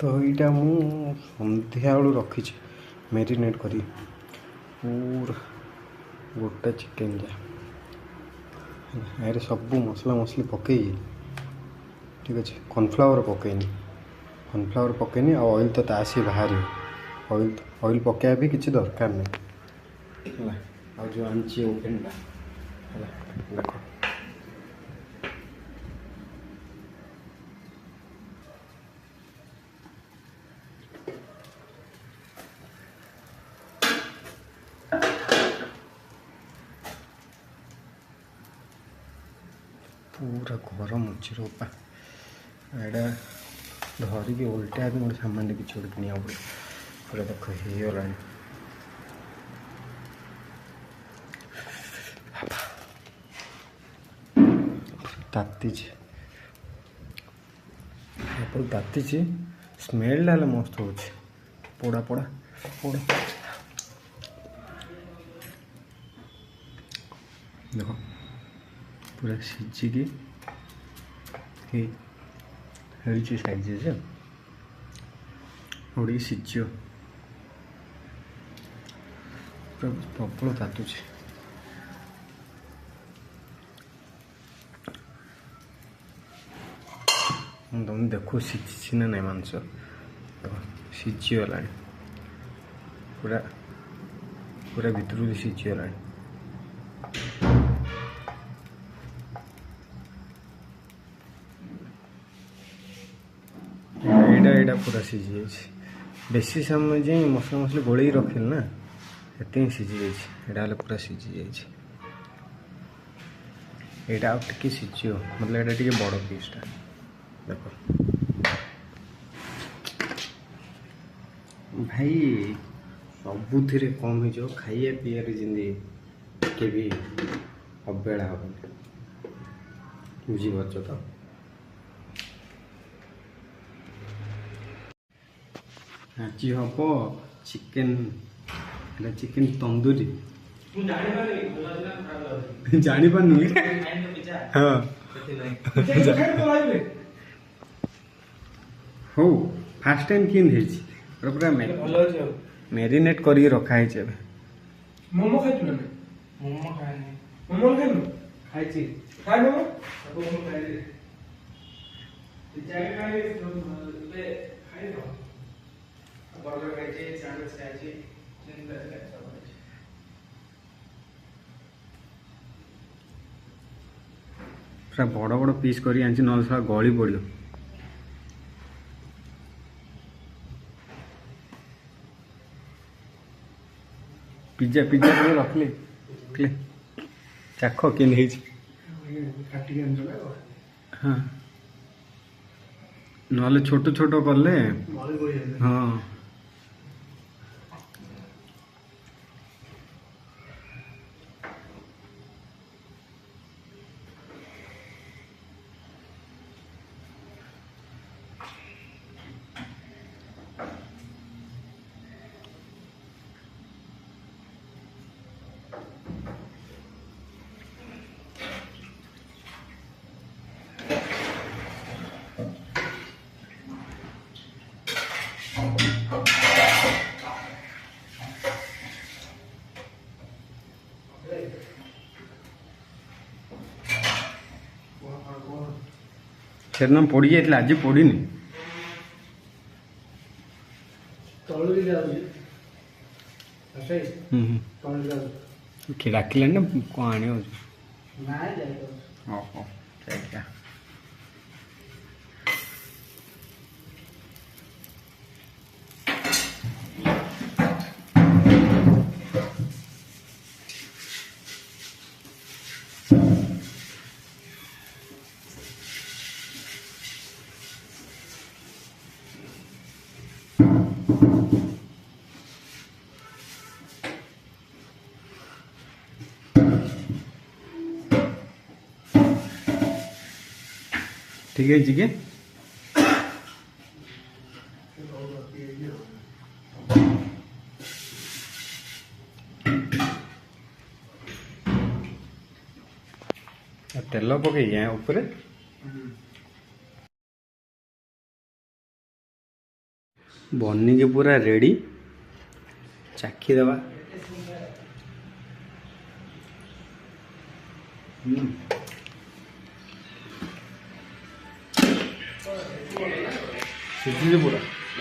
तो यहाँ मुझे सन्ध्या बेलू रखी मेरीनेट करी पूरा गोटा चिकेन यार सब मसला मसली पकई ठीक अच्छे कॉर्नफ्लावर पकईनी ऑयल तो तासी बाहर ऑयल पकड़ा भी किसी दरकार नहीं है जो आनी ओपन देख पूरा गरम अच्छी रोपा एटा धरिकी उल्टा भी गोटे सामान किसी गोटे किना पड़े पूरा देख होगा ताती ताती स्मेल डाले मस्त हो पोड़ा पोड़ा पोड़ा देख पूरा सीझिकी साइज उड़ी सीझ प्रबल तातुचे तुम देखो सीझी ना नहीं मांस सीझीगला पूरा पूरा भितर सीझीगला एटा पूरा सीझी बेसी समय जाए मसला मसली गोल रखिल ना ये सीझी जाइए पूरा सीझी जाइए टे सीझ मतलब एटा टे बड़ पीसटा देख भाई सबुथ कम हो खाइए पीए जिंदगी के भी अवहेला हम बुझीपार तो आज हम चिकेन चिकेन तंदूरी जानी पानु हाँ हो फास्ट टाइम किन पूरा मेरीनेट कर रखा है मोमो खाइछु ना मोमो खाए मोमो खाइनु खाइछि खाइ मोमो मोमो खाइ जाके खाइ ले खाइ न बर्गर खाइछि सैंडविच खाइछि जिंदा खाइछि पूरा बड़ बड़ पीस करी आनी ना गली पड़ो पिज्जा पिज्जा रखले चाख के हाँ ना छोट छोट कले हाँ सेदिन पड़ जाइए आज पड़नी डाकिले ना कौन आने ठीक है जी के तेल पकई ऊपर बनिके पूरा रेडी चाखी देवा सिद्धि पूरा